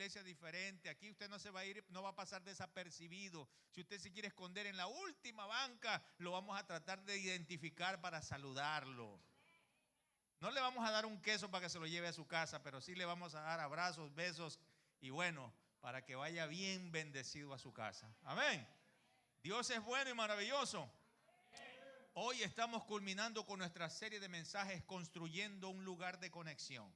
iglesia diferente. Aquí usted no se va a ir, no va a pasar desapercibido. Si usted se quiere esconder en la última banca, lo vamos a tratar de identificar para saludarlo. No le vamos a dar un queso para que se lo lleve a su casa, pero sí le vamos a dar abrazos, besos y bueno, para que vaya bien bendecido a su casa. Amén. Dios es bueno y maravilloso. Hoy estamos culminando con nuestra serie de mensajes construyendo un lugar de conexión.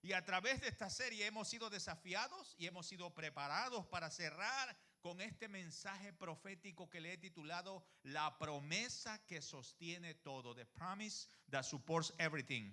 Y a través de esta serie hemos sido desafiados y hemos sido preparados para cerrar con este mensaje profético que le he titulado La promesa que sostiene todo. The promise that supports everything.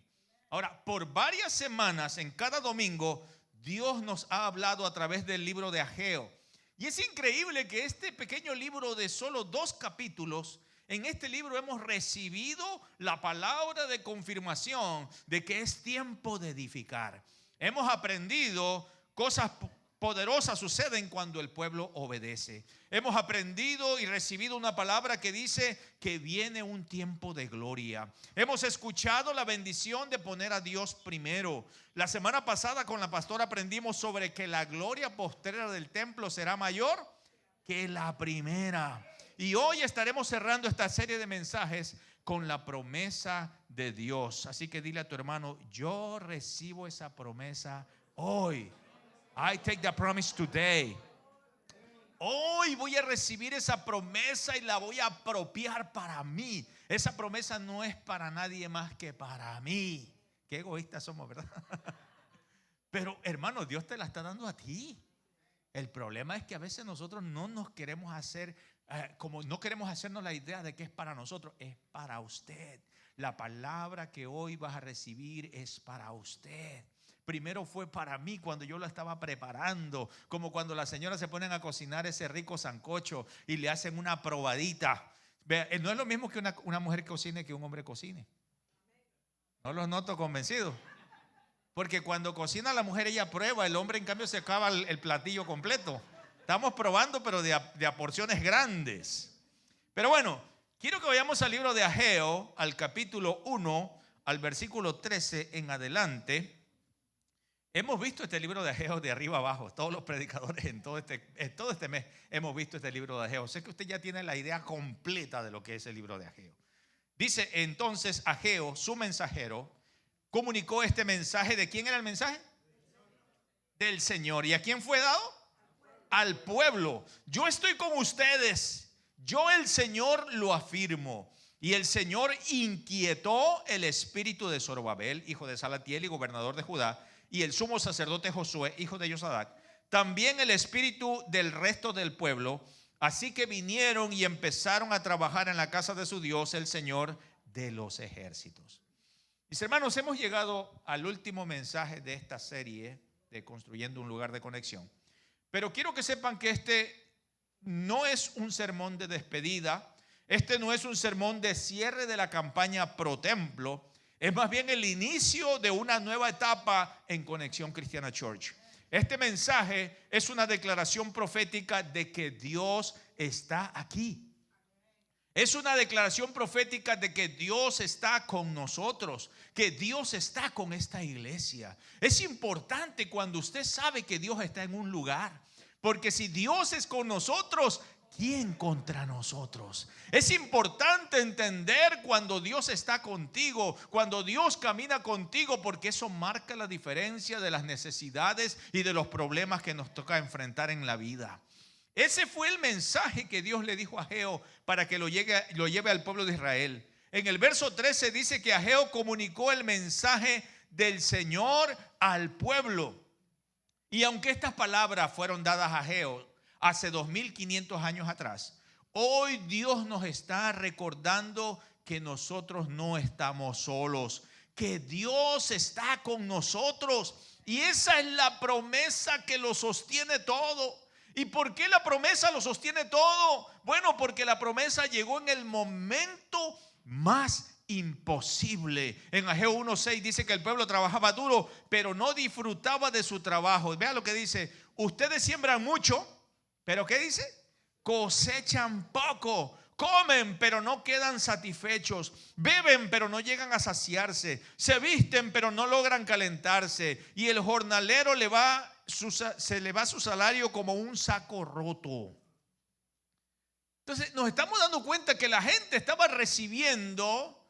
Ahora, por varias semanas, en cada domingo, Dios nos ha hablado a través del libro de Ageo. Y es increíble que este pequeño libro de solo 2 capítulos, en este libro hemos recibido la palabra de confirmación de que es tiempo de edificar. Hemos aprendido cosas poderosas suceden cuando el pueblo obedece. Hemos aprendido y recibido una palabra que dice que viene un tiempo de gloria. Hemos escuchado la bendición de poner a Dios primero. La semana pasada con la pastora aprendimos sobre que la gloria postrera del templo será mayor que la primera. Y hoy estaremos cerrando esta serie de mensajes con la promesa de Dios. Así que dile a tu hermano, yo recibo esa promesa hoy. I take that promise today. Hoy voy a recibir esa promesa y la voy a apropiar para mí. Esa promesa no es para nadie más que para mí. Qué egoístas somos, ¿verdad? Pero hermano, Dios te la está dando a ti. El problema es que a veces nosotros no nos queremos hacer, como no queremos hacernos la idea de que es para nosotros. Es para usted. La palabra que hoy vas a recibir es para usted. Primero fue para mí cuando yo lo estaba preparando, como cuando las señoras se ponen a cocinar ese rico sancocho y le hacen una probadita. No es lo mismo que una mujer cocine que un hombre cocine. No los noto convencidos. Porque cuando cocina la mujer ella prueba, el hombre en cambio se acaba el platillo completo. Estamos probando pero de a porciones grandes. Pero bueno, quiero que vayamos al libro de Ageo, al capítulo 1, al versículo 13 en adelante. Hemos visto este libro de Ageo de arriba abajo. Todos los predicadores en todo este mes hemos visto este libro de Ageo. Sé que usted ya tiene la idea completa de lo que es el libro de Ageo. Dice entonces Ageo, su mensajero, comunicó este mensaje. ¿De quién era el mensaje? Del Señor. ¿Y a quién fue dado? Al pueblo. Yo estoy con ustedes. Yo el Señor lo afirmo. Y el Señor inquietó el espíritu de Zorobabel, hijo de Salatiel y gobernador de Judá, y el sumo sacerdote Josué, hijo de Josadac, también el espíritu del resto del pueblo. Así que vinieron y empezaron a trabajar en la casa de su Dios, el Señor de los ejércitos. Mis hermanos, hemos llegado al último mensaje de esta serie de Construyendo un lugar de conexión. Pero quiero que sepan que este no es un sermón de despedida. Este no es un sermón de cierre de la campaña Pro Templo. Es más bien el inicio de una nueva etapa en Conexión Cristiana Church. Este mensaje es una declaración profética de que Dios está aquí. Es una declaración profética de que Dios está con nosotros, que Dios está con esta iglesia. Es importante cuando usted sabe que Dios está en un lugar, porque si Dios es con nosotros, ¿quién contra nosotros? Es importante entender cuando Dios está contigo, cuando Dios camina contigo, porque eso marca la diferencia de las necesidades y de los problemas que nos toca enfrentar en la vida. Ese fue el mensaje que Dios le dijo a Ageo para que lo lleve al pueblo de Israel. En el verso 13 dice que Ageo comunicó el mensaje del Señor al pueblo. Y aunque estas palabras fueron dadas a Ageo hace 2500 años atrás, hoy Dios nos está recordando que nosotros no estamos solos, que Dios está con nosotros. Y esa es la promesa que lo sostiene todo. ¿Y por qué la promesa lo sostiene todo? Bueno, porque la promesa llegó en el momento más imposible. En Ageo 1:6 dice que el pueblo trabajaba duro, pero no disfrutaba de su trabajo. Vea lo que dice: ustedes siembran mucho, pero ¿qué dice? Cosechan poco. Comen, pero no quedan satisfechos. Beben, pero no llegan a saciarse. Se visten, pero no logran calentarse. Y el jornalero le va se le va su salario como un saco roto. Entonces nos estamos dando cuenta que la gente estaba recibiendo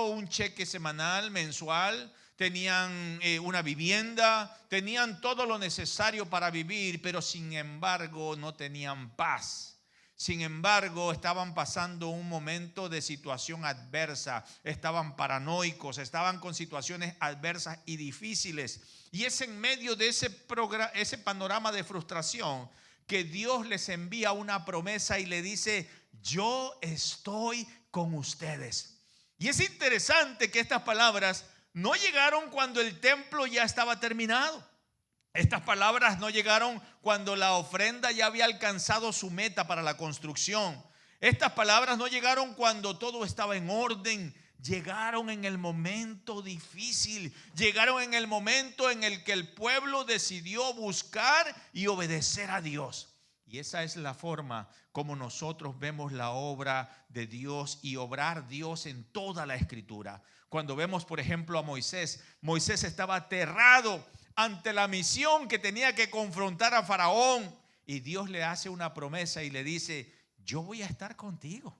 un cheque semanal, mensual, tenían una vivienda, tenían todo lo necesario para vivir, pero sin embargo no tenían paz. Sin embargo, estaban pasando un momento de situación adversa, estaban paranoicos, estaban con situaciones adversas y difíciles. Y es en medio de ese panorama de frustración que Dios les envía una promesa y le dice: yo estoy con ustedes. Y es interesante que estas palabras no llegaron cuando el templo ya estaba terminado. Estas palabras no llegaron cuando la ofrenda ya había alcanzado su meta para la construcción. Estas palabras no llegaron cuando todo estaba en orden. Llegaron en el momento difícil. Llegaron en el momento en el que el pueblo decidió buscar y obedecer a Dios. Y esa es la forma como nosotros vemos la obra de Dios y obrar Dios en toda la Escritura. Cuando vemos, por ejemplo, a Moisés, Moisés estaba aterrado ante la misión que tenía que confrontar a Faraón, y Dios le hace una promesa y le dice: yo voy a estar contigo.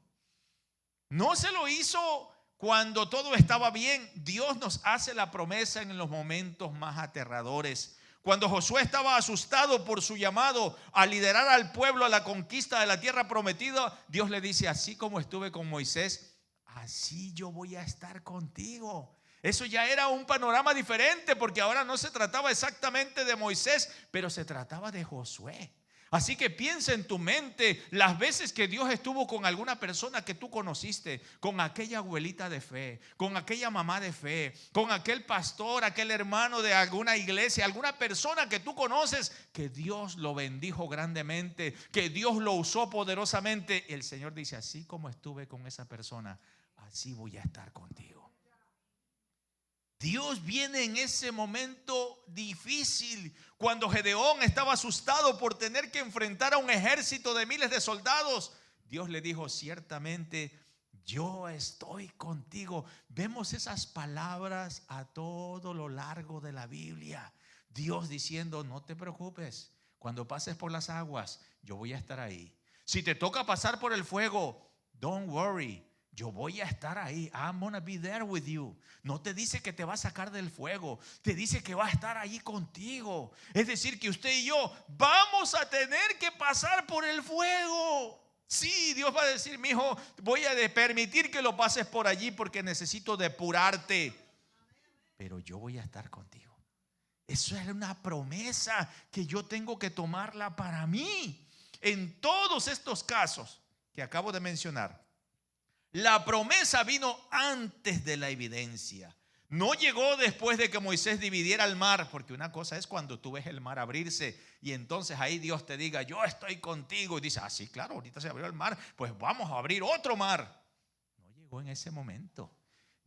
No se lo hizo cuando todo estaba bien. Dios nos hace la promesa en los momentos más aterradores. Cuando Josué estaba asustado por su llamado a liderar al pueblo a la conquista de la tierra prometida, Dios le dice: así como estuve con Moisés, así yo voy a estar contigo. Eso ya era un panorama diferente, porque ahora no se trataba exactamente de Moisés, pero se trataba de Josué. Así que piensa en tu mente las veces que Dios estuvo con alguna persona que tú conociste, con aquella abuelita de fe, con aquella mamá de fe, con aquel pastor, aquel hermano de alguna iglesia, alguna persona que tú conoces, que Dios lo bendijo grandemente, que Dios lo usó poderosamente. El Señor dice: así como estuve con esa persona, así voy a estar contigo. Dios viene en ese momento difícil, cuando Gedeón estaba asustado por tener que enfrentar a un ejército de miles de soldados. Dios le dijo: ciertamente yo estoy contigo. Vemos esas palabras a todo lo largo de la Biblia. Dios diciendo: no te preocupes, cuando pases por las aguas, yo voy a estar ahí. Si te toca pasar por el fuego, don't worry, yo voy a estar ahí. I'm gonna be there with you. No te dice que te va a sacar del fuego, te dice que va a estar ahí contigo. Es decir, que usted y yo vamos a tener que pasar por el fuego. Sí, Dios va a decir: mi hijo, voy a permitir que lo pases por allí porque necesito depurarte, pero yo voy a estar contigo. Eso es una promesa que yo tengo que tomarla para mí. En todos estos casos que acabo de mencionar, la promesa vino antes de la evidencia. No llegó después de que Moisés dividiera el mar, porque una cosa es cuando tú ves el mar abrirse y entonces ahí Dios te diga: yo estoy contigo, y dice: sí, claro, ahorita se abrió el mar, pues vamos a abrir otro mar. No llegó en ese momento.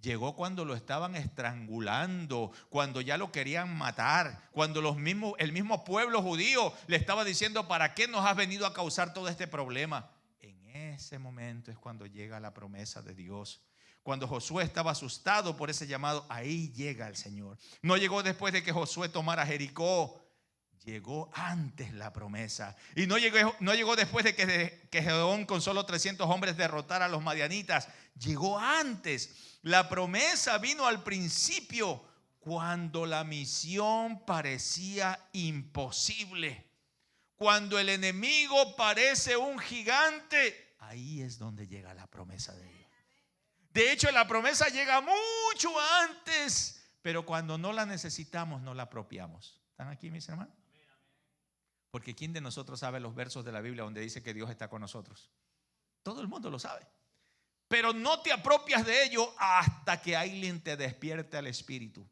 Llegó cuando lo estaban estrangulando, cuando ya lo querían matar, cuando el mismo pueblo judío le estaba diciendo: ¿para qué nos has venido a causar todo este problema? Ese momento es cuando llega la promesa de Dios. Cuando Josué estaba asustado por ese llamado, ahí llega el Señor. No llegó después de que Josué tomara Jericó, llegó antes la promesa. Y no llegó después de que Gedeón con solo 300 hombres derrotara a los madianitas. Llegó antes. La promesa vino al principio, cuando la misión parecía imposible. Cuando el enemigo parece un gigante, ahí es donde llega la promesa de Dios. De hecho, la promesa llega mucho antes, pero cuando no la necesitamos, no la apropiamos. ¿Están aquí, mis hermanos? Porque ¿quién de nosotros sabe los versos de la Biblia donde dice que Dios está con nosotros? Todo el mundo lo sabe. Pero no te apropias de ello hasta que alguien te despierte al espíritu.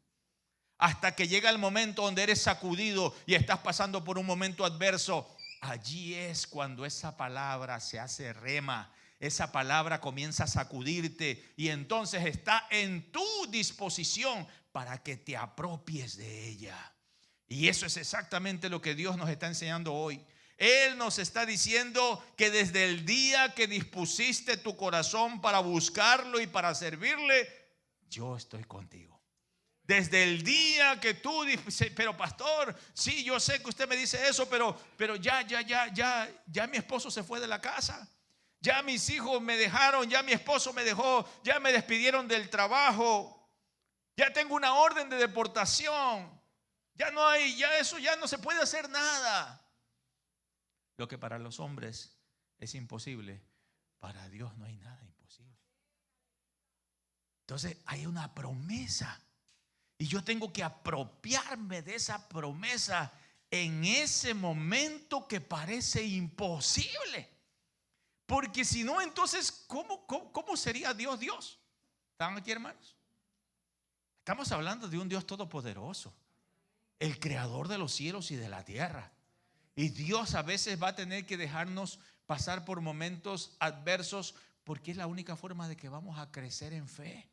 Hasta que llega el momento donde eres sacudido y estás pasando por un momento adverso. Allí es cuando esa palabra se hace rema. Esa palabra comienza a sacudirte y entonces está en tu disposición para que te apropies de ella. Y eso es exactamente lo que Dios nos está enseñando hoy. Él nos está diciendo que desde el día que dispusiste tu corazón para buscarlo y para servirle, yo estoy contigo. Desde el día que tú dices, pero pastor, sí, yo sé que usted me dice eso, pero ya mi esposo se fue de la casa. Ya mis hijos me dejaron, ya mi esposo me dejó, ya me despidieron del trabajo. Ya tengo una orden de deportación. Ya no hay, ya eso ya no se puede hacer nada. Lo que para los hombres es imposible, para Dios no hay nada imposible. Entonces hay una promesa y yo tengo que apropiarme de esa promesa en ese momento que parece imposible. Porque si no, entonces ¿cómo sería Dios Dios? ¿Están aquí, hermanos? Estamos hablando de un Dios todopoderoso, el creador de los cielos y de la tierra. Y Dios a veces va a tener que dejarnos pasar por momentos adversos, porque es la única forma de que vamos a crecer en fe.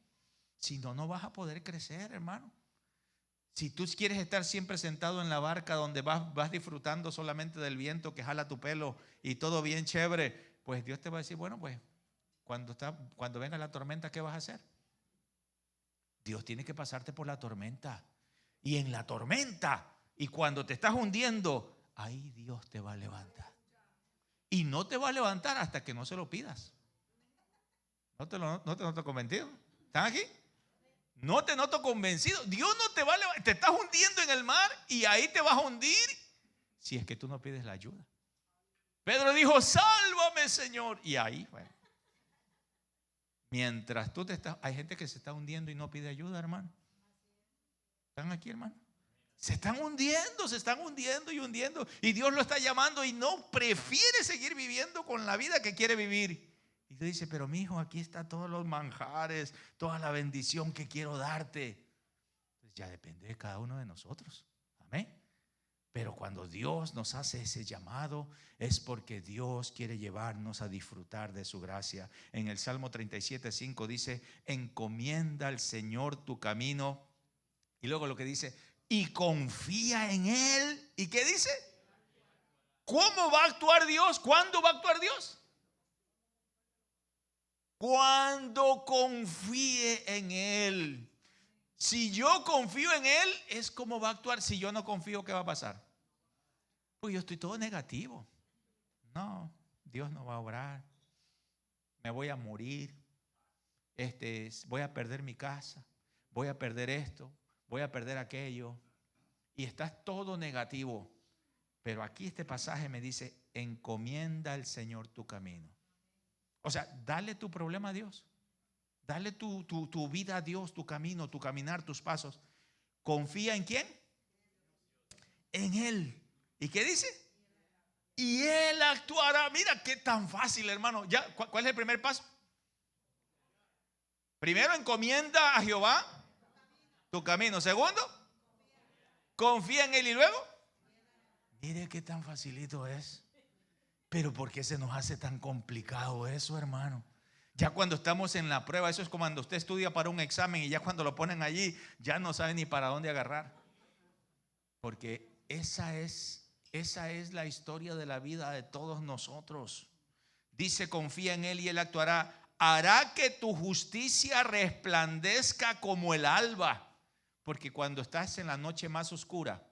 Si no, no vas a poder crecer, hermano. Si tú quieres estar siempre sentado en la barca donde vas disfrutando solamente del viento que jala tu pelo y todo bien chévere, pues Dios te va a decir, bueno, pues cuando venga la tormenta, ¿qué vas a hacer? Dios tiene que pasarte por la tormenta. Y en la tormenta, y cuando te estás hundiendo, ahí Dios te va a levantar. Y no te va a levantar hasta que no se lo pidas. ¿No te noto convencido? ¿Están aquí? No te noto convencido. Dios no te va a levantar. Te estás hundiendo en el mar y ahí te vas a hundir si es que tú no pides la ayuda. Pedro dijo, sálvame, Señor. Y ahí, bueno, mientras tú hay gente que se está hundiendo y no pide ayuda, hermano. ¿Están aquí, hermano? Se están hundiendo y hundiendo. Y Dios lo está llamando y no prefiere seguir viviendo con la vida que quiere vivir. Y Dios dice, pero mi hijo, aquí están todos los manjares, toda la bendición que quiero darte. Pues ya depende de cada uno de nosotros. Amén. Pero cuando Dios nos hace ese llamado, es porque Dios quiere llevarnos a disfrutar de su gracia. En el Salmo 37:5 dice, encomienda al Señor tu camino. Y luego lo que dice, y confía en Él. ¿Y qué dice? ¿Cómo va a actuar Dios? ¿Cuándo va a actuar Dios? Cuando confíe en Él. Si yo confío en Él, es como va a actuar. Si yo no confío, ¿qué va a pasar? Pues yo estoy todo negativo. No, Dios no va a obrar. Me voy a morir. Voy a perder mi casa. Voy a perder esto. Voy a perder aquello. Y estás todo negativo. Pero aquí este pasaje me dice, encomienda al Señor tu camino. O sea, dale tu problema a Dios. Dale tu vida a Dios, tu camino, tu caminar, tus pasos. ¿Confía en quién? En Él. ¿Y qué dice? Y Él actuará. Mira qué tan fácil, hermano. ¿Ya? ¿Cuál es el primer paso? Primero, encomienda a Jehová tu camino. Segundo, confía en Él. Y luego, mire qué tan facilito es. Pero ¿por qué se nos hace tan complicado eso, hermano? Ya cuando estamos en la prueba, eso es como cuando usted estudia para un examen y ya cuando lo ponen allí, ya no sabe ni para dónde agarrar. Porque esa es la historia de la vida de todos nosotros. Dice, confía en Él y Él actuará. Hará que tu justicia resplandezca como el alba. Porque cuando estás en la noche más oscura,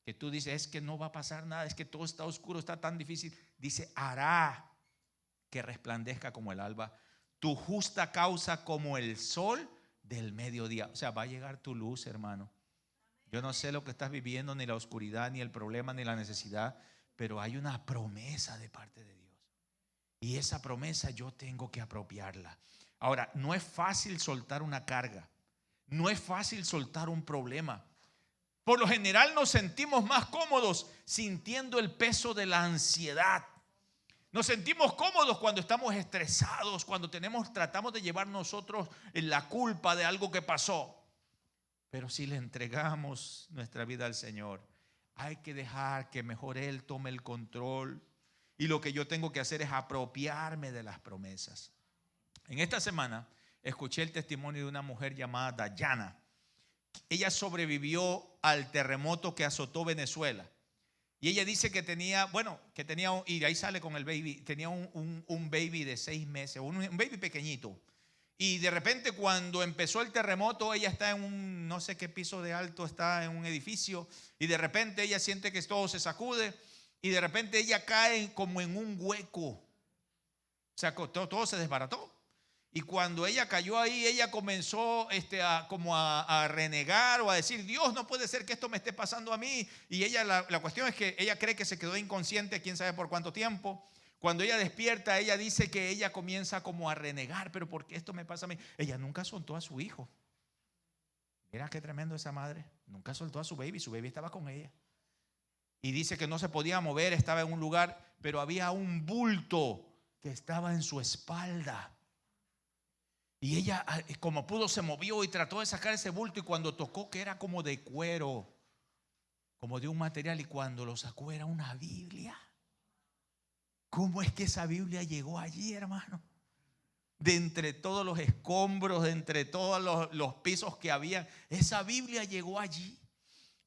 que tú dices, es que no va a pasar nada, es que todo está oscuro, está tan difícil. Dice, hará que resplandezca como el alba, tu justa causa como el sol del mediodía. O sea, va a llegar tu luz, hermano. Yo no sé lo que estás viviendo, ni la oscuridad, ni el problema, ni la necesidad, pero hay una promesa de parte de Dios. Y esa promesa yo tengo que apropiarla. Ahora, no es fácil soltar una carga. No es fácil soltar un problema. Por lo general nos sentimos más cómodos sintiendo el peso de la ansiedad. Nos sentimos cómodos cuando estamos estresados, cuando tratamos de llevar nosotros la culpa de algo que pasó. Pero si le entregamos nuestra vida al Señor, hay que dejar que mejor Él tome el control. Y lo que yo tengo que hacer es apropiarme de las promesas. En esta semana escuché el testimonio de una mujer llamada Dayana. Ella sobrevivió al terremoto que azotó Venezuela. Y ella dice que tenía, y ahí sale con el baby, tenía un baby de 6 meses, un baby pequeñito. Y de repente cuando empezó el terremoto, ella está en un, no sé qué piso de alto, está en un edificio, y de repente ella siente que todo se sacude, y de repente ella cae como en un hueco. O sea, todo se desbarató. Y cuando ella cayó ahí, ella comenzó a renegar o a decir, Dios, no puede ser que esto me esté pasando a mí. Y ella, la cuestión es que ella cree que se quedó inconsciente, quién sabe por cuánto tiempo. Cuando ella despierta, ella dice que ella comienza como a renegar, pero ¿por qué esto me pasa a mí? Ella nunca soltó a su hijo. Mira qué tremendo esa madre. Nunca soltó a su baby estaba con ella. Y dice que no se podía mover, estaba en un lugar, pero había un bulto que estaba en su espalda. Y ella, como pudo, se movió y trató de sacar ese bulto, y cuando tocó, que era como de cuero, como de un material, y cuando lo sacó era una Biblia. ¿Cómo es que esa Biblia llegó allí, hermano? De entre todos los escombros, de entre todos los pisos que había, esa Biblia llegó allí.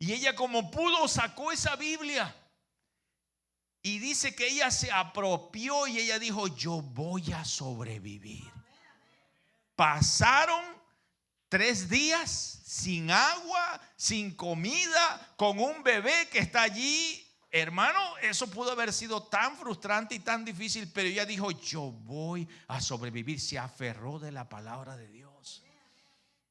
Y ella, como pudo, sacó esa Biblia. Y dice que ella se apropió y ella dijo, yo voy a sobrevivir. Pasaron 3 días sin agua, sin comida, con un bebé que está allí. Hermano, eso pudo haber sido tan frustrante y tan difícil, pero ella dijo, yo voy a sobrevivir. Se aferró de la palabra de Dios.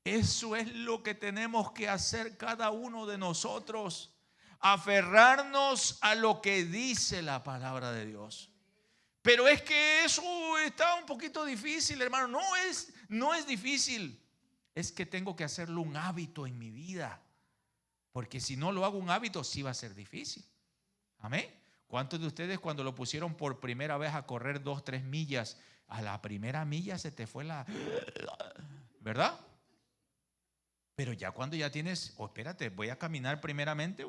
Eso es lo que tenemos que hacer cada uno de nosotros. Aferrarnos a lo que dice la palabra de Dios. Pero es que eso está un poquito difícil, hermano. No es difícil. Es que tengo que hacerlo un hábito en mi vida. Porque si no lo hago un hábito, sí va a ser difícil. Amén. ¿Cuántos de ustedes cuando lo pusieron por primera vez a correr 2-3 millas, a la primera milla se te fue ¿verdad? Pero ya cuando ya tienes, espérate, voy a caminar primeramente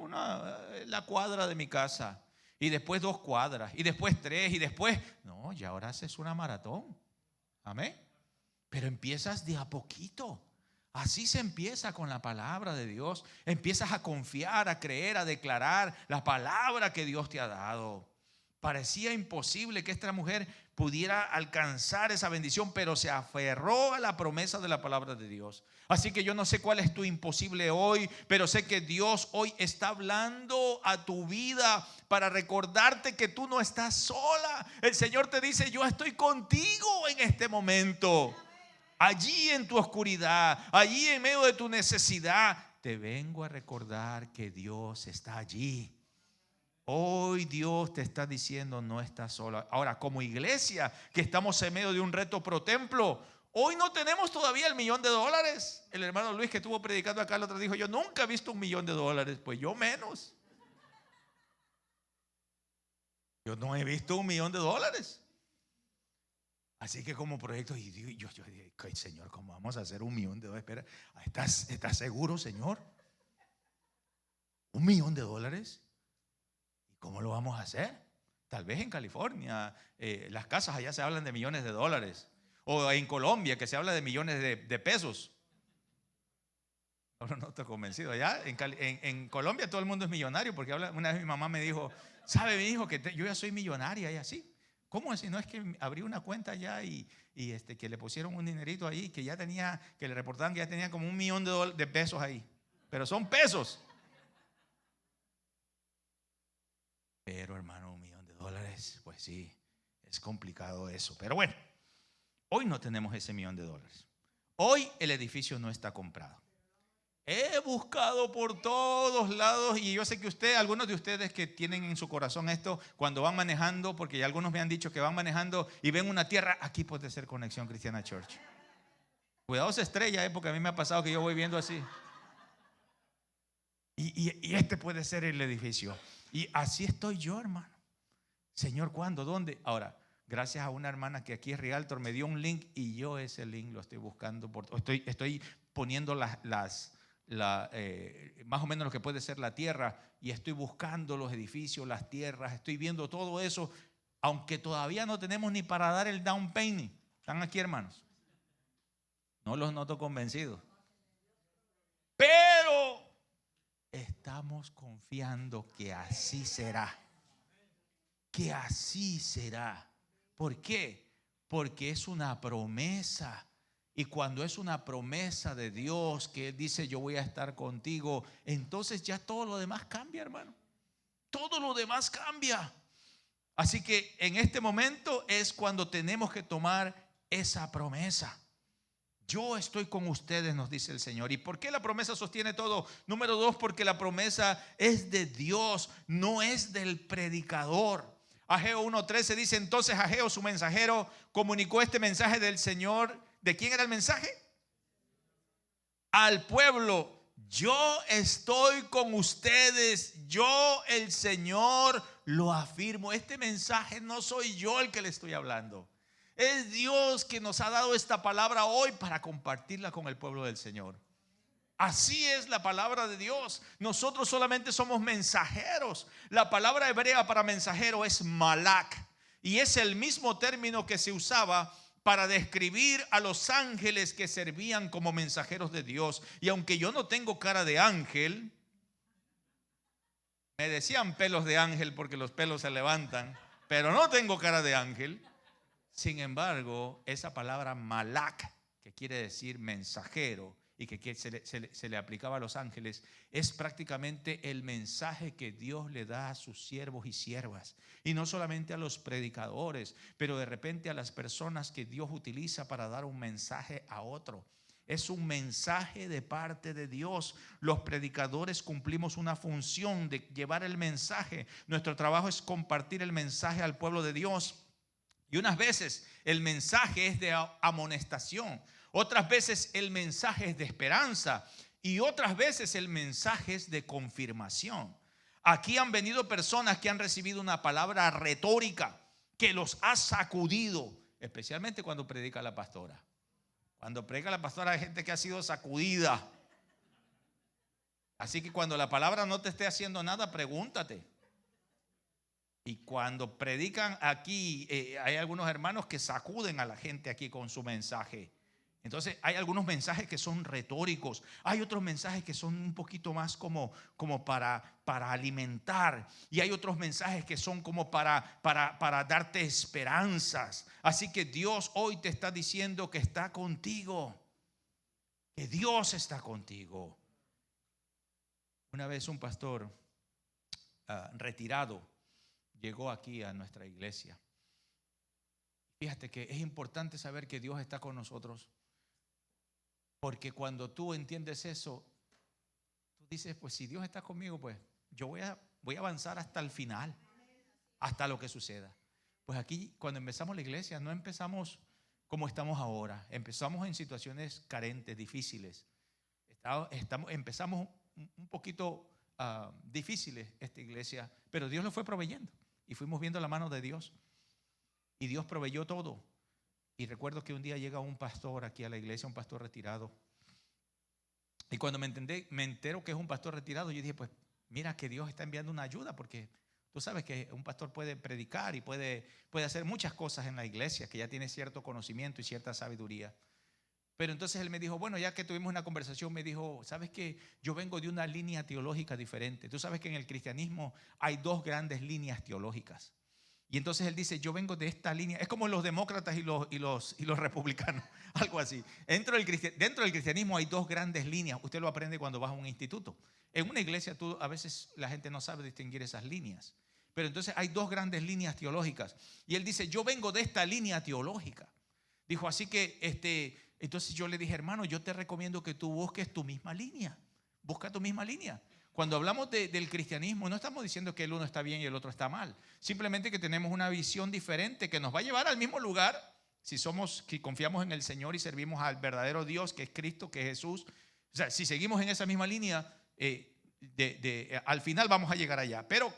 la cuadra de mi casa, y después 2 cuadras, y después 3, y después, no, ya ahora haces una maratón. Amén. Pero empiezas de a poquito. Así se empieza con la palabra de Dios. Empiezas a confiar, a creer, a declarar la palabra que Dios te ha dado. Parecía imposible que esta mujer pudiera alcanzar esa bendición, pero se aferró a la promesa de la palabra de Dios. Así que yo no sé cuál es tu imposible hoy, pero sé que Dios hoy está hablando a tu vida para recordarte que tú no estás sola. El Señor te dice, yo estoy contigo en este momento. Allí en tu oscuridad, allí en medio de tu necesidad, te vengo a recordar que Dios está allí. Hoy Dios te está diciendo, no estás sola. Ahora, como iglesia que estamos en medio de un reto pro templo, hoy no tenemos todavía el $1,000,000. El hermano Luis, que estuvo predicando acá el otro, dijo, yo nunca he visto $1,000,000. Pues yo menos. Yo no he visto $1,000,000. Así que como proyecto, y yo dije, Señor, ¿cómo vamos a hacer $1,000,000? Espera, ¿estás seguro, Señor? $1,000,000. ¿Y cómo lo vamos a hacer? Tal vez en California, las casas allá se hablan de millones de dólares. O en Colombia, que se habla de millones de pesos. No estoy convencido. Allá en Colombia todo el mundo es millonario, porque una vez mi mamá me dijo, ¿sabe mi hijo que yo ya soy millonaria? Y así. ¿Cómo así? No, es que abrí una cuenta ya y que le pusieron un dinerito ahí, que ya tenía, que le reportaban que ya tenía como $1,000,000 de pesos ahí. Pero son pesos. Pero hermano, $1,000,000, pues sí, es complicado eso. Pero bueno, hoy no tenemos ese $1,000,000. Hoy el edificio no está comprado. He buscado por todos lados, y yo sé que algunos de ustedes que tienen en su corazón esto, cuando van manejando, porque ya algunos me han dicho que van manejando y ven una tierra, aquí puede ser Conexión Cristiana Church. Cuidado se estrella, porque a mí me ha pasado que yo voy viendo así. Y este puede ser el edificio. Y así estoy yo, hermano. Señor, ¿cuándo? ¿Dónde? Ahora, gracias a una hermana que aquí es Realtor, me dio un link, y yo ese link lo estoy buscando. Estoy poniendo más o menos lo que puede ser la tierra, y estoy buscando los edificios, las tierras, estoy viendo todo eso, aunque todavía no tenemos ni para dar el down payment. ¿Están aquí, hermanos? No los noto convencidos, pero estamos confiando que así será. Que así será. ¿Por qué? Porque es una promesa Y cuando es una promesa de Dios que Él dice yo voy a estar contigo, entonces ya todo lo demás cambia, hermano. Todo lo demás cambia. Así que en este momento es cuando tenemos que tomar esa promesa. Yo estoy con ustedes, nos dice el Señor. ¿Y por qué la promesa sostiene todo? Número 2, porque la promesa es de Dios, no es del predicador. Ageo 1:13 dice: entonces Ageo, su mensajero, comunicó este mensaje del Señor. ¿De quién era el mensaje? Al pueblo. Yo estoy con ustedes, yo el Señor lo afirmo. Este mensaje no soy yo el que le estoy hablando. Es Dios que nos ha dado esta palabra hoy para compartirla con el pueblo del Señor. Así es la palabra de Dios. Nosotros solamente somos mensajeros. La palabra hebrea para mensajero es malak, y es el mismo término que se usaba para describir a los ángeles que servían como mensajeros de Dios. Y aunque yo no tengo cara de ángel, me decían pelos de ángel porque los pelos se levantan, pero no tengo cara de ángel. Sin embargo, esa palabra malak, que quiere decir mensajero y que se le aplicaba a los ángeles, es prácticamente el mensaje que Dios le da a sus siervos y siervas. Y no solamente a los predicadores, pero de repente a las personas que Dios utiliza para dar un mensaje a otro. Es un mensaje de parte de Dios. Los predicadores cumplimos una función de llevar el mensaje. Nuestro trabajo es compartir el mensaje al pueblo de Dios. Y unas veces el mensaje es de amonestación, otras veces el mensaje es de esperanza y otras veces el mensaje es de confirmación. Aquí han venido personas que han recibido una palabra retórica que los ha sacudido, especialmente cuando predica la pastora. Cuando predica la pastora hay gente que ha sido sacudida. Así que cuando la palabra no te esté haciendo nada, pregúntate. Y cuando predican aquí, hay algunos hermanos que sacuden a la gente aquí con su mensaje. Entonces hay algunos mensajes que son retóricos, hay otros mensajes que son un poquito más como para alimentar, y hay otros mensajes que son como para darte esperanzas. Así que Dios hoy te está diciendo que está contigo, que Dios está contigo. Una vez un pastor retirado llegó aquí a nuestra iglesia. Fíjate que es importante saber que Dios está con nosotros, porque cuando tú entiendes eso, tú dices, pues si Dios está conmigo, pues yo voy a avanzar hasta el final, hasta lo que suceda. Pues aquí cuando empezamos la iglesia no empezamos como estamos ahora, empezamos en situaciones carentes, difíciles. Empezamos un poquito difíciles esta iglesia, pero Dios lo fue proveyendo y fuimos viendo la mano de Dios y Dios proveyó todo. Y recuerdo que un día llega un pastor aquí a la iglesia, un pastor retirado, y cuando me entero que es un pastor retirado, yo dije, pues mira que Dios está enviando una ayuda, porque tú sabes que un pastor puede predicar y puede hacer muchas cosas en la iglesia, que ya tiene cierto conocimiento y cierta sabiduría. Pero entonces él me dijo, bueno, ya que tuvimos una conversación, me dijo, ¿sabes qué? Yo vengo de una línea teológica diferente. Tú sabes que en el cristianismo hay dos grandes líneas teológicas. Y entonces él dice, yo vengo de esta línea. Es como los demócratas y los republicanos, algo así. Dentro del cristianismo hay dos grandes líneas. Usted lo aprende cuando vas a un instituto. En una iglesia a veces la gente no sabe distinguir esas líneas. Pero entonces hay dos grandes líneas teológicas. Y él dice, yo vengo de esta línea teológica. Dijo, así que entonces yo le dije, hermano, yo te recomiendo que tú busques tu misma línea. Busca tu misma línea. Cuando hablamos del cristianismo, no estamos diciendo que el uno está bien y el otro está mal. Simplemente que tenemos una visión diferente que nos va a llevar al mismo lugar si confiamos en el Señor y servimos al verdadero Dios, que es Cristo, que es Jesús. O sea, si seguimos en esa misma línea, al final vamos a llegar allá. Pero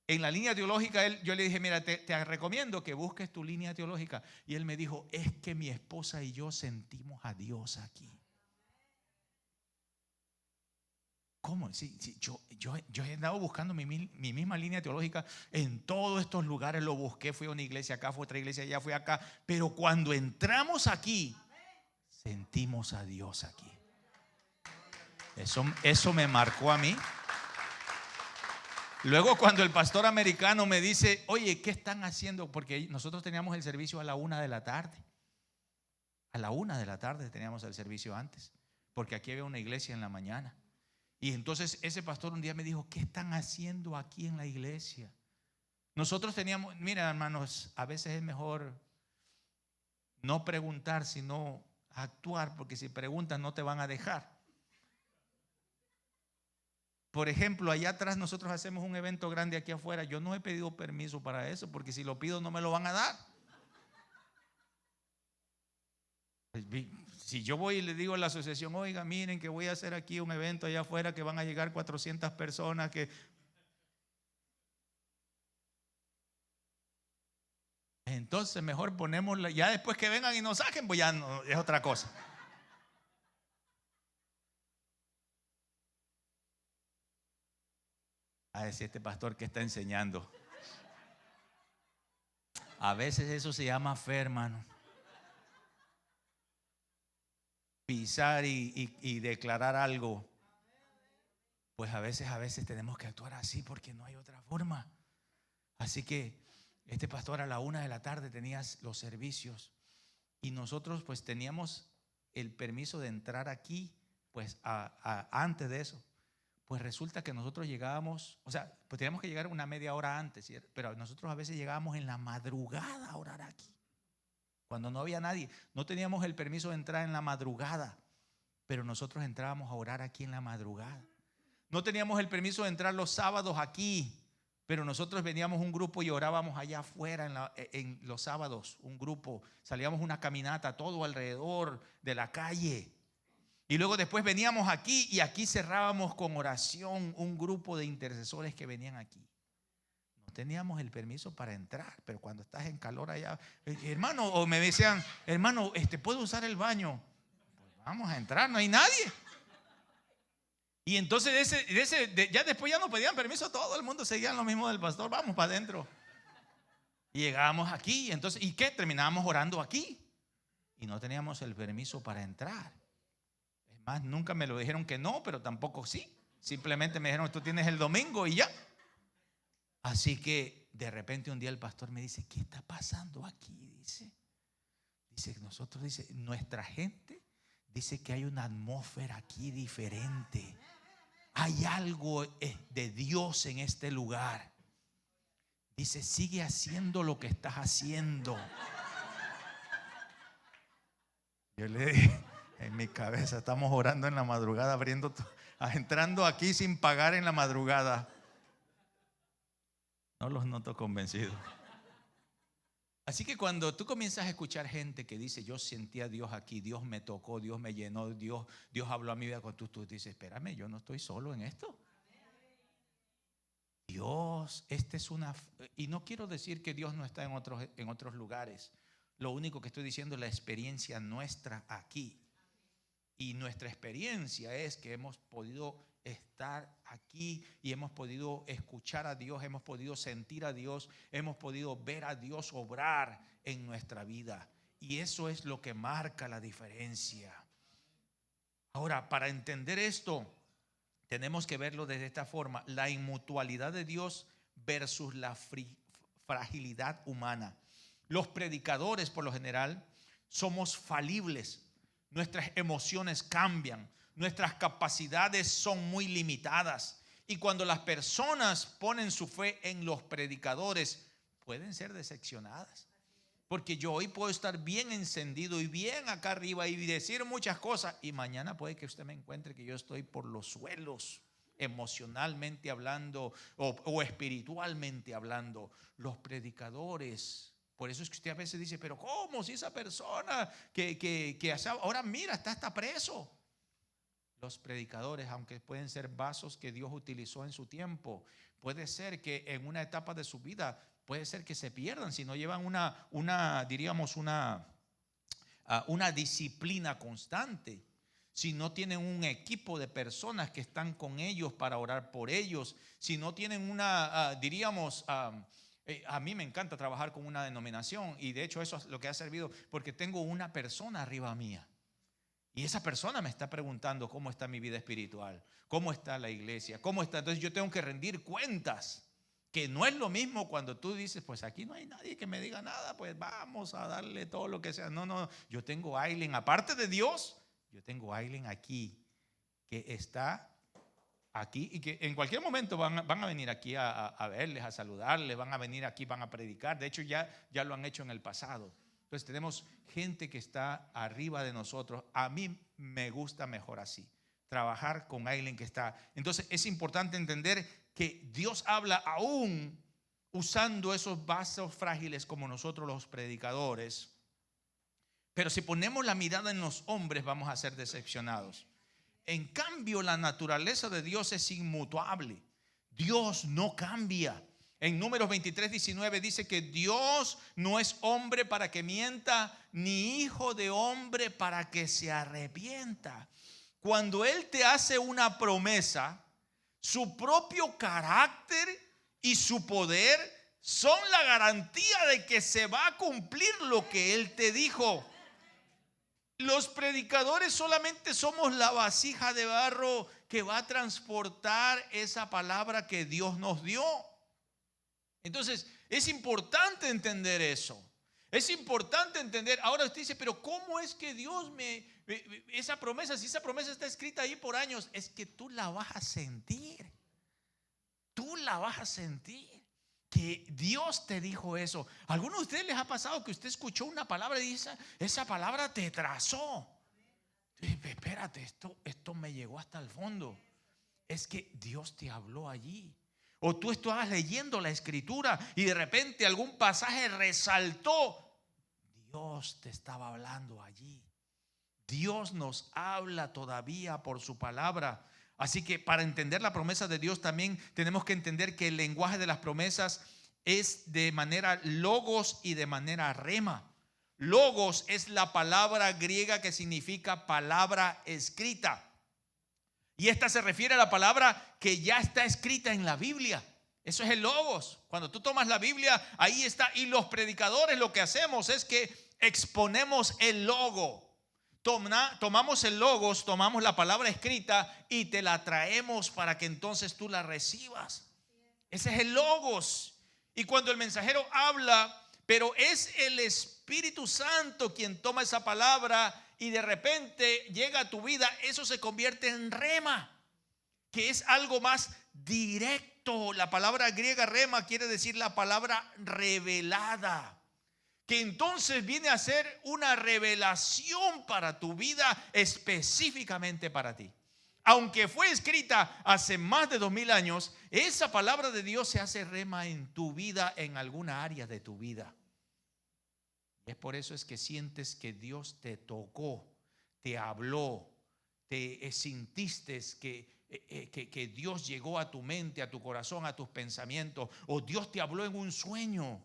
en la línea teológica, yo le dije, mira, te recomiendo que busques tu línea teológica. Y él me dijo, es que mi esposa y yo sentimos a Dios aquí. ¿Cómo? Sí, yo he andado buscando mi misma línea teológica en todos estos lugares, lo busqué, fui a una iglesia acá, fui a otra iglesia allá, fui acá, pero cuando entramos aquí, sentimos a Dios aquí. Eso me marcó a mí. Luego cuando el pastor americano me dice, oye, ¿qué están haciendo? Porque nosotros teníamos el servicio a la 1 de la tarde. A la 1 de la tarde teníamos el servicio antes, porque aquí había una iglesia en la mañana. Y entonces ese pastor un día me dijo, ¿qué están haciendo aquí en la iglesia? Nosotros teníamos, mira hermanos, a veces es mejor no preguntar, sino actuar, porque si preguntas no te van a dejar. Por ejemplo, allá atrás nosotros hacemos un evento grande aquí afuera. Yo no he pedido permiso para eso, porque si lo pido no me lo van a dar. Si yo voy y le digo a la asociación, oiga, miren que voy a hacer aquí un evento allá afuera, que van a llegar 400 personas, que entonces mejor ponemos, ya después que vengan y nos saquen, pues ya no, es otra cosa. A decir este pastor que está enseñando. A veces eso se llama fe, hermano. Pisar y declarar algo. Pues a veces tenemos que actuar así, porque no hay otra forma. Así que este pastor a la 1 de la tarde tenía los servicios, y nosotros pues teníamos el permiso de entrar aquí pues antes de eso. Pues resulta que nosotros llegábamos, o sea, pues teníamos que llegar una media hora antes, ¿cierto? Pero nosotros a veces llegábamos en la madrugada a orar aquí, cuando no había nadie. No teníamos el permiso de entrar en la madrugada, pero nosotros entrábamos a orar aquí en la madrugada. No teníamos el permiso de entrar los sábados aquí, pero nosotros veníamos un grupo y orábamos allá afuera en los sábados. Un grupo, salíamos una caminata todo alrededor de la calle. Y luego después veníamos aquí, y aquí cerrábamos con oración un grupo de intercesores que venían aquí. No teníamos el permiso para entrar, pero cuando estás en calor allá, hermano, o me decían, hermano, ¿puedo usar el baño? Pues vamos a entrar, no hay nadie. Y entonces ya después ya no pedían permiso, todo el mundo seguía lo mismo del pastor, vamos para adentro. Y llegábamos aquí, entonces, ¿y qué? Terminábamos orando aquí, y no teníamos el permiso para entrar. Es más, nunca me lo dijeron que no, pero tampoco sí. Simplemente me dijeron, tú tienes el domingo y ya. Así que de repente un día el pastor me dice, ¿qué está pasando aquí? Dice nosotros, nuestra gente dice que hay una atmósfera aquí diferente. Hay algo de Dios en este lugar. Dice, sigue haciendo lo que estás haciendo. Yo le dije, en mi cabeza, estamos orando en la madrugada, entrando aquí sin pagar en la madrugada. No los noto convencidos. Así que cuando tú comienzas a escuchar gente que dice, yo sentí a Dios aquí, Dios me tocó, Dios me llenó, Dios habló a mi vida, cuando tú dices, espérame, yo no estoy solo en esto. Dios, y no quiero decir que Dios no está en otros lugares. Lo único que estoy diciendo es la experiencia nuestra aquí. Y nuestra experiencia es que hemos podido estar aquí y hemos podido escuchar a Dios, hemos podido sentir a Dios, hemos podido ver a Dios obrar en nuestra vida. Y eso es lo que marca la diferencia. Ahora, para entender esto, tenemos que verlo de esta forma: la inmutualidad de Dios versus la fragilidad humana. Los predicadores, por lo general, somos falibles. Nuestras emociones cambian, nuestras capacidades son muy limitadas. Y cuando las personas ponen su fe en los predicadores, pueden ser decepcionadas. Porque yo hoy puedo estar bien encendido y bien acá arriba y decir muchas cosas, y mañana puede que usted me encuentre que yo estoy por los suelos, emocionalmente hablando o espiritualmente hablando. Los predicadores, por eso es que usted a veces dice, pero ¿cómo? Si esa persona que ahora mira, está hasta preso. Los predicadores, aunque pueden ser vasos que Dios utilizó en su tiempo, puede ser que en una etapa de su vida, puede ser que se pierdan si no llevan una disciplina constante, si no tienen un equipo de personas que están con ellos para orar por ellos, si no tienen a mí me encanta trabajar con una denominación, y de hecho eso es lo que ha servido, porque tengo una persona arriba mía. Y esa persona me está preguntando cómo está mi vida espiritual, cómo está la iglesia, cómo está. Entonces yo tengo que rendir cuentas. Que no es lo mismo cuando tú dices, pues aquí no hay nadie que me diga nada, pues vamos a darle todo lo que sea. No, no, yo tengo a alguien, aparte de Dios, yo tengo a alguien aquí que está aquí y que en cualquier momento van a venir aquí a verles, a saludarles, van a venir aquí, van a predicar. De hecho ya lo han hecho en el pasado. Entonces tenemos gente que está arriba de nosotros. A mí me gusta mejor así, trabajar con alguien que está. Entonces es importante entender que Dios habla aún usando esos vasos frágiles como nosotros los predicadores. Pero si ponemos la mirada en los hombres vamos a ser decepcionados. En cambio, la naturaleza de Dios es inmutable. Dios no cambia. En Números 23:19 dice que Dios no es hombre para que mienta, ni hijo de hombre para que se arrepienta. Cuando Él te hace una promesa, su propio carácter y su poder son la garantía de que se va a cumplir lo que Él te dijo. Los predicadores solamente somos la vasija de barro que va a transportar esa palabra que Dios nos dio. Entonces, es importante entender eso. Es importante entender. Ahora usted dice, pero ¿cómo es que Dios esa promesa, si esa promesa está escrita ahí por años, es que tú la vas a sentir. Tú la vas a sentir. Que Dios te dijo eso. ¿A alguno de ustedes les ha pasado que usted escuchó una palabra y dice, esa palabra te trazó? Espérate, esto me llegó hasta el fondo. Es que Dios te habló allí. O tú estabas leyendo la escritura y de repente algún pasaje resaltó. Dios te estaba hablando allí. Dios nos habla todavía por su palabra. Así que para entender la promesa de Dios también tenemos que entender que el lenguaje de las promesas es de manera logos y de manera rema. Logos es la palabra griega que significa palabra escrita. Y esta se refiere a la palabra que ya está escrita en la Biblia. Eso es el logos. Cuando tú tomas la Biblia, ahí está. Y los predicadores lo que hacemos es que exponemos el logo. Tomamos el logos, tomamos la palabra escrita y te la traemos para que entonces tú la recibas. Ese es el logos. Y cuando el mensajero habla, pero es el Espíritu Santo quien toma esa palabra y de repente llega a tu vida, eso se convierte en rema, que es algo más directo. La palabra griega rema quiere decir la palabra revelada, que entonces viene a ser una revelación para tu vida, específicamente para ti. Aunque fue escrita hace más de 2000 años, esa palabra de Dios se hace rema en tu vida, en alguna área de tu vida. Y es por eso es que sientes que Dios te tocó, te habló, te sintiste que Dios llegó a tu mente, a tu corazón, a tus pensamientos, o Dios te habló en un sueño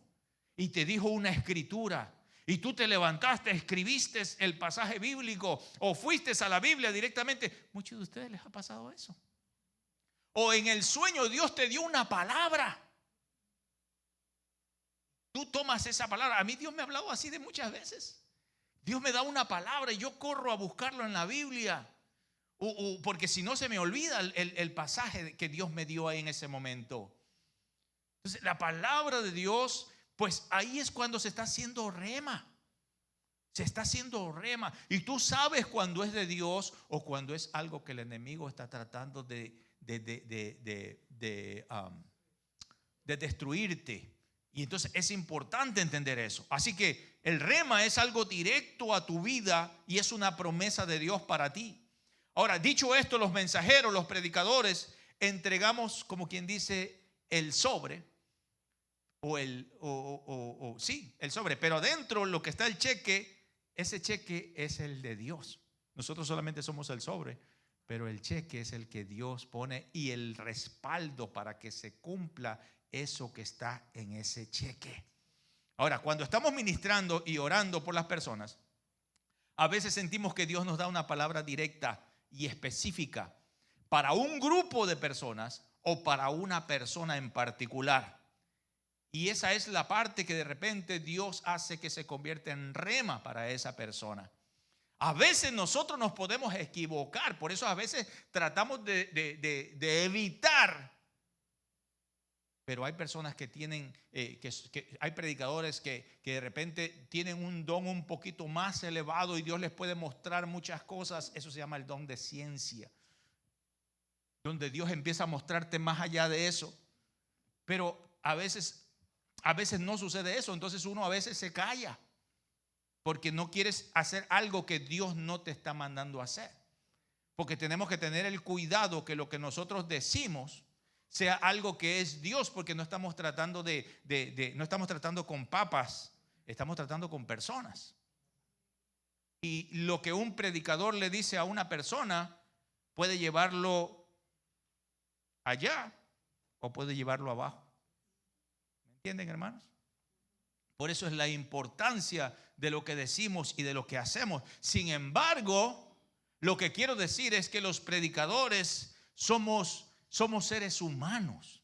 y te dijo una escritura y tú te levantaste, escribiste el pasaje bíblico o fuiste a la Biblia directamente. Muchos de ustedes les ha pasado eso. O en el sueño Dios te dio una palabra. Tú tomas esa palabra. A mí Dios me ha hablado así de muchas veces. Dios me da una palabra y yo corro a buscarlo en la Biblia. Porque si no se me olvida el pasaje que Dios me dio ahí en ese momento. Entonces la palabra de Dios, pues ahí es cuando se está haciendo rema. Se está haciendo rema. Y tú sabes cuando es de Dios o cuando es algo que el enemigo está tratando de destruirte. Y entonces es importante entender eso. Así que el rema es algo directo a tu vida y es una promesa de Dios para ti. Ahora, dicho esto, los mensajeros, los predicadores, entregamos, como quien dice, el sobre. Sí, el sobre. Pero dentro lo que está el cheque, ese cheque es el de Dios. Nosotros solamente somos el sobre, pero el cheque es el que Dios pone y el respaldo para que se cumpla eso que está en ese cheque. Ahora, cuando estamos ministrando y orando por las personas, a veces sentimos que Dios nos da una palabra directa y específica para un grupo de personas o para una persona en particular. Y esa es la parte que de repente Dios hace que se convierta en rema para esa persona. A veces nosotros nos podemos equivocar, por eso a veces tratamos de evitar Pero hay personas que tienen, hay predicadores que de repente tienen un don un poquito más elevado y Dios les puede mostrar muchas cosas. Eso se llama el don de ciencia, donde Dios empieza a mostrarte más allá de eso. Pero a veces no sucede eso. Entonces uno a veces se calla porque no quieres hacer algo que Dios no te está mandando a hacer. Porque tenemos que tener el cuidado que lo que nosotros decimos sea algo que es Dios, porque no estamos tratando no estamos tratando con papas, estamos tratando con personas. Y lo que un predicador le dice a una persona puede llevarlo allá o puede llevarlo abajo. ¿Me entienden, hermanos? Por eso es la importancia de lo que decimos y de lo que hacemos. Sin embargo, lo que quiero decir es que los predicadores somos seres humanos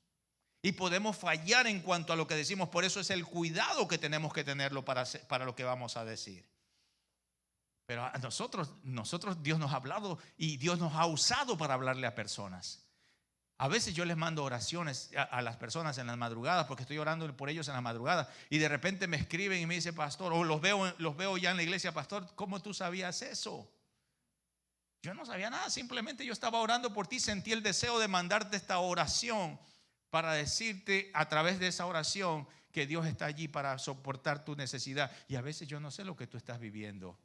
y podemos fallar en cuanto a lo que decimos. Por eso es el cuidado que tenemos que tenerlo para lo que vamos a decir. Pero a nosotros Dios nos ha hablado y Dios nos ha usado para hablarle a personas. A veces yo les mando oraciones a las personas en las madrugadas, porque estoy orando por ellos en la madrugada, y de repente me escriben y me dicen: pastor, o los veo ya en la iglesia: pastor, ¿cómo tú sabías eso? Yo no sabía nada, simplemente yo estaba orando por ti, sentí el deseo de mandarte esta oración para decirte a través de esa oración que Dios está allí para soportar tu necesidad. Y a veces yo no sé lo que tú estás viviendo.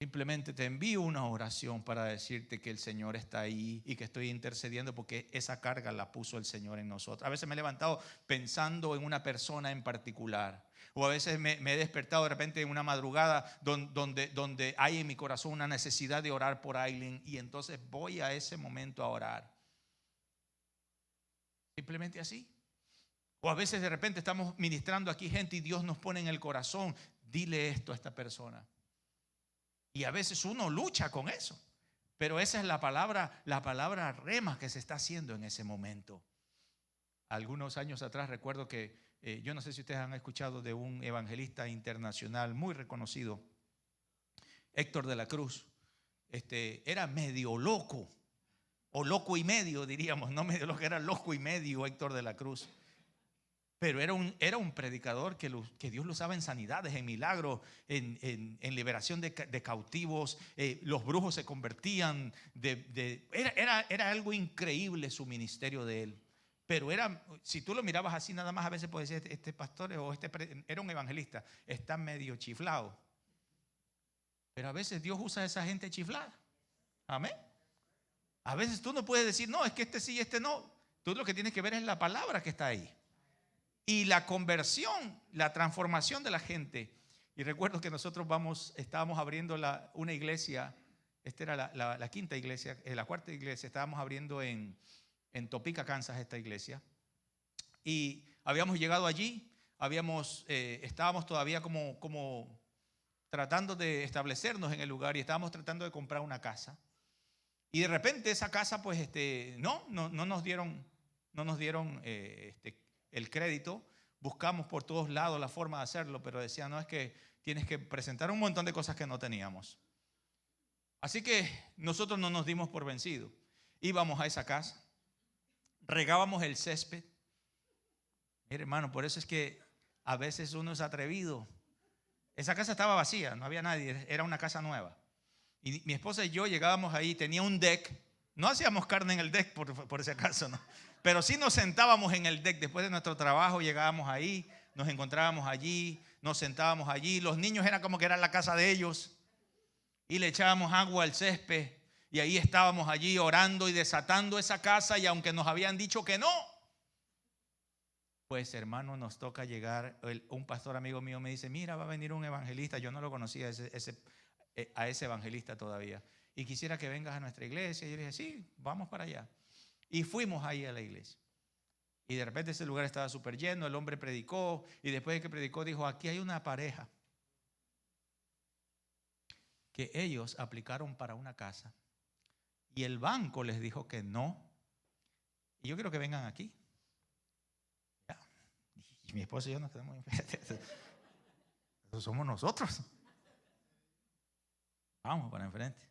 Simplemente te envío una oración para decirte que el Señor está ahí y que estoy intercediendo porque esa carga la puso el Señor en nosotros. A veces me he levantado pensando en una persona en particular, o a veces me he despertado de repente en una madrugada donde hay en mi corazón una necesidad de orar por alguien, y entonces voy a ese momento a orar. Simplemente así. O a veces de repente estamos ministrando aquí gente y Dios nos pone en el corazón: dile esto a esta persona. Y a veces uno lucha con eso, pero esa es la palabra rema que se está haciendo en ese momento. Algunos años atrás recuerdo que yo no sé si ustedes han escuchado de un evangelista internacional muy reconocido, Héctor de la Cruz. Era medio loco, o loco y medio diríamos, no medio loco, era loco y medio Héctor de la Cruz. Pero era un predicador que Dios lo usaba en sanidades, en milagros, en liberación de cautivos. Los brujos se convertían. Era algo increíble su ministerio de él. Pero si tú lo mirabas así nada más, a veces puedes decir: este pastor era un evangelista, está medio chiflado. Pero a veces Dios usa a esa gente chiflada. Amén. A veces tú no puedes decir: no, es que este sí y este no. Tú lo que tienes que ver es la palabra que está ahí. Y la conversión, la transformación de la gente. Y recuerdo que nosotros estábamos abriendo una iglesia. Esta era la quinta iglesia, la cuarta iglesia. Estábamos abriendo en Topeka, Kansas, esta iglesia. Y habíamos llegado allí. Estábamos todavía como tratando de establecernos en el lugar, y estábamos tratando de comprar una casa. Y de repente esa casa, pues, no nos dieron el crédito. Buscamos por todos lados la forma de hacerlo, pero decían: no, es que tienes que presentar un montón de cosas que no teníamos. Así que nosotros no nos dimos por vencidos. Íbamos a esa casa, regábamos el césped. Mire, hermano, por eso es que a veces uno es atrevido. Esa casa estaba vacía, no había nadie, era una casa nueva. Y mi esposa y yo llegábamos ahí, tenía un deck. No hacíamos carne en el deck por ese acaso, ¿no? Pero sí nos sentábamos en el deck. Después de nuestro trabajo llegábamos ahí, nos encontrábamos allí, nos sentábamos allí. Los niños era como que era la casa de ellos, y le echábamos agua al césped, y ahí estábamos allí orando y desatando esa casa. Y aunque nos habían dicho que no, pues, hermano, nos toca llegar. Un pastor amigo mío me dice: mira, va a venir un evangelista. Yo no lo conocía a ese evangelista todavía, y quisiera que vengas a nuestra iglesia. Y yo le dije: sí, vamos para allá. Y fuimos ahí a la iglesia. Y de repente ese lugar estaba súper lleno. El hombre predicó, y después de que predicó dijo: aquí hay una pareja que ellos aplicaron para una casa y el banco les dijo que no, y yo quiero que vengan aquí. Ya. Y mi esposa y yo nos quedamos: eso somos nosotros. Vamos para enfrente.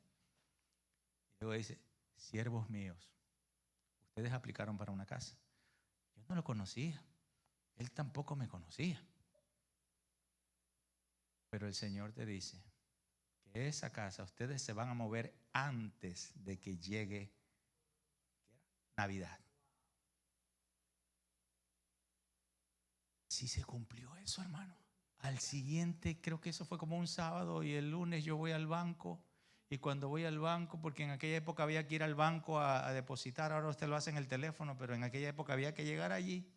Y luego dice: siervos míos, ustedes aplicaron para una casa. Yo no lo conocía. Él tampoco me conocía. Pero el Señor te dice que esa casa ustedes se van a mover antes de que llegue Navidad. Sí se cumplió eso, hermano. Al siguiente, creo que eso fue como un sábado, y el lunes yo voy al banco. Y cuando voy al banco, porque en aquella época había que ir al banco a depositar, ahora usted lo hace en el teléfono, pero en aquella época había que llegar allí.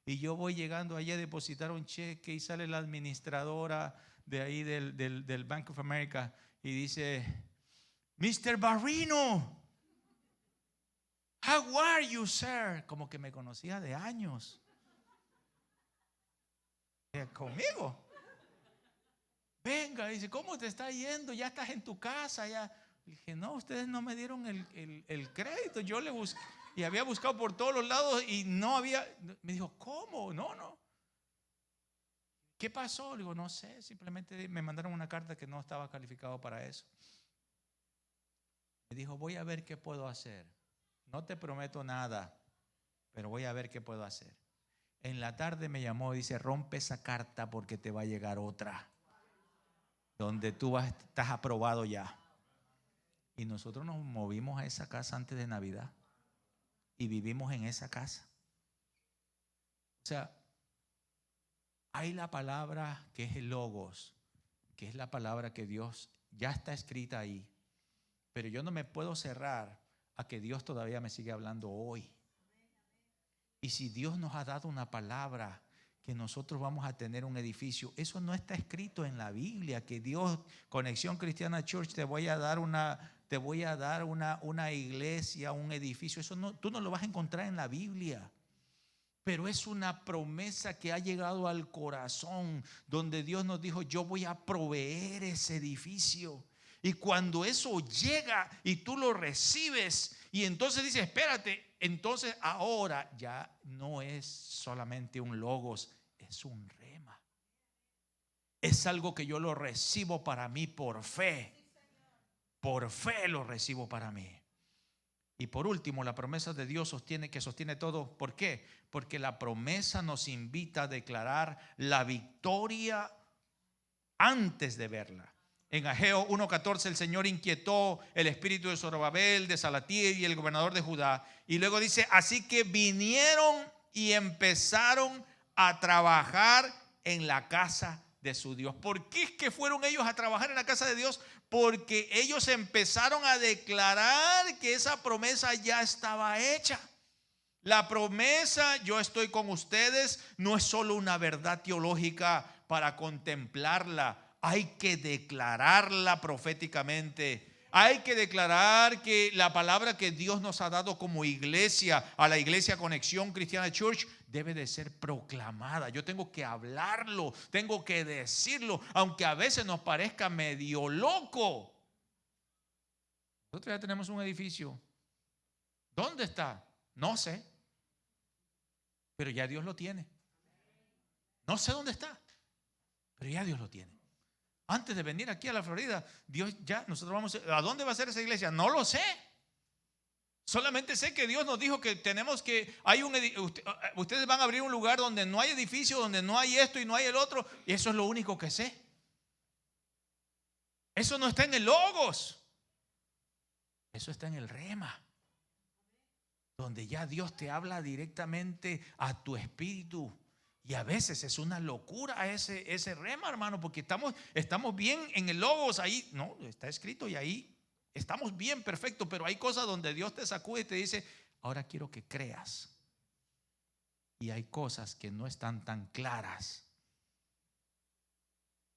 Y yo voy llegando allí a depositar un cheque y sale la administradora de ahí del Bank of America y dice: Mr. Barrino, how are you, sir? Como que me conocía de años. Conmigo. Venga, dice, ¿cómo te está yendo? Ya estás en tu casa. Ya. Le dije, no, ustedes no me dieron el crédito. Yo le busqué y había buscado por todos los lados y no había. Me dijo, ¿cómo? No. ¿Qué pasó? Le digo, no sé, simplemente me mandaron una carta que no estaba calificado para eso. Me dijo, voy a ver qué puedo hacer. No te prometo nada, pero voy a ver qué puedo hacer. En la tarde me llamó y dice, rompe esa carta porque te va a llegar otra, donde tú estás aprobado ya. Y nosotros nos movimos a esa casa antes de Navidad y vivimos en esa casa. O sea, hay la palabra que es el Logos, que es la palabra que Dios ya está escrita ahí. Pero yo no me puedo cerrar a que Dios todavía me sigue hablando hoy. Y si Dios nos ha dado una palabra que nosotros vamos a tener un edificio, eso no está escrito en la Biblia, que Dios, Conexión Cristiana Church, te voy a dar una iglesia, un edificio. Eso no, tú no lo vas a encontrar en la Biblia. Pero es una promesa que ha llegado al corazón, donde Dios nos dijo, yo voy a proveer ese edificio. Y cuando eso llega y tú lo recibes, y entonces dices, espérate, entonces ahora ya no es solamente un logos, es un rema. Es algo que yo lo recibo para mí por fe. Por fe lo recibo para mí. Y por último, la promesa de Dios sostiene todo. ¿Por qué? Porque la promesa nos invita a declarar la victoria antes de verla. En Ageo 1:14 el Señor inquietó el espíritu de Zorobabel, de Salatiel y el gobernador de Judá. Y luego dice, así que vinieron y empezaron a trabajar en la casa de su Dios. ¿Por qué es que fueron ellos a trabajar en la casa de Dios? Porque ellos empezaron a declarar que esa promesa ya estaba hecha. La promesa, yo estoy con ustedes, no es solo una verdad teológica para contemplarla. Hay que declararla proféticamente. Hay que declarar que la palabra que Dios nos ha dado como iglesia, a la iglesia Conexión Cristiana Church, debe de ser proclamada. Yo tengo que hablarlo, tengo que decirlo, aunque a veces nos parezca medio loco. Nosotros ya tenemos un edificio. ¿Dónde está? No sé. Pero ya Dios lo tiene. No sé dónde está, pero ya Dios lo tiene. Antes de venir aquí a la Florida, nosotros vamos ¿a dónde va a ser esa iglesia? No lo sé. Solamente sé que Dios nos dijo que tenemos que, ustedes van a abrir un lugar donde no hay edificio, donde no hay esto y no hay el otro, y eso es lo único que sé. Eso no está en el Logos, eso está en el Rema, donde ya Dios te habla directamente a tu espíritu. Y a veces es una locura ese rema, hermano, porque estamos bien en el Logos, ahí no, está escrito y ahí estamos bien, perfecto, pero hay cosas donde Dios te sacude y te dice, ahora quiero que creas. Y hay cosas que no están tan claras,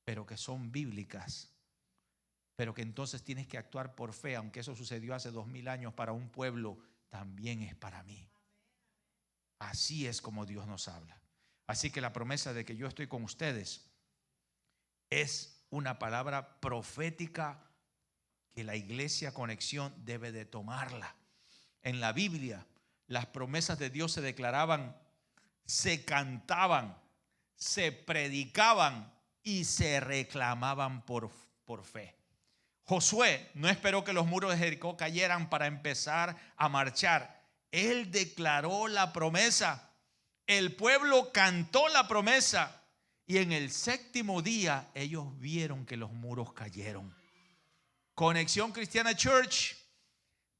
pero que son bíblicas, pero que entonces tienes que actuar por fe, aunque eso sucedió hace 2000 años para un pueblo, también es para mí. Así es como Dios nos habla. Así que la promesa de que yo estoy con ustedes es una palabra profética que la iglesia Conexión debe de tomarla. En la Biblia, las promesas de Dios se declaraban, se cantaban, se predicaban y se reclamaban por fe. Josué no esperó que los muros de Jericó cayeran para empezar a marchar. Él declaró la promesa. El pueblo cantó la promesa. Y en el séptimo día ellos vieron que los muros cayeron. Conexión Cristiana Church,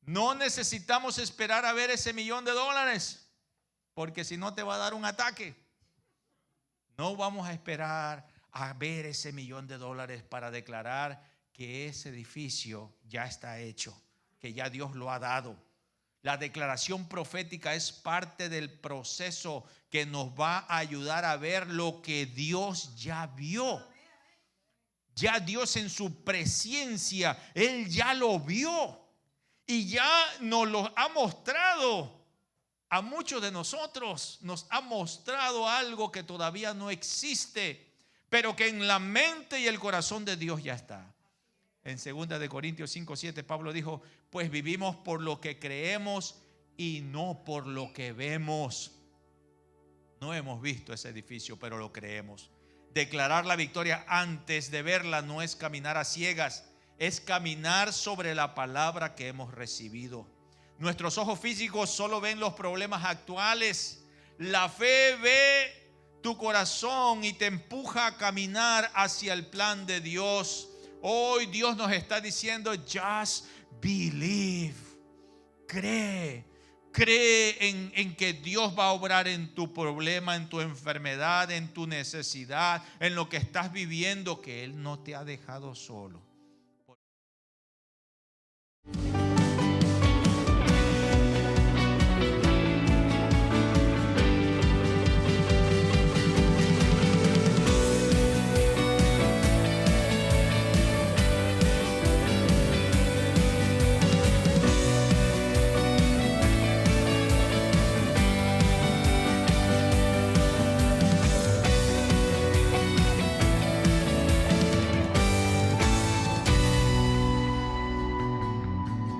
no necesitamos esperar a ver ese $1,000,000, porque si no te va a dar un ataque. No vamos a esperar a ver ese $1,000,000 para declarar que ese edificio ya está hecho, que ya Dios lo ha dado. La declaración profética es parte del proceso que nos va a ayudar a ver lo que Dios ya vio. Ya Dios en su presencia, Él ya lo vio y ya nos lo ha mostrado. A muchos de nosotros nos ha mostrado algo que todavía no existe, pero que en la mente y el corazón de Dios ya está. En 2 Corintios 5:7 Pablo dijo: pues vivimos por lo que creemos y no por lo que vemos. No hemos visto ese edificio, pero lo creemos. Declarar la victoria antes de verla no es caminar a ciegas, es caminar sobre la palabra que hemos recibido. Nuestros ojos físicos solo ven los problemas actuales. La fe ve tu corazón y te empuja a caminar hacia el plan de Dios. Hoy Dios nos está diciendo: just believe. Cree en que Dios va a obrar en tu problema, en tu enfermedad, en tu necesidad, en lo que estás viviendo, que Él no te ha dejado solo.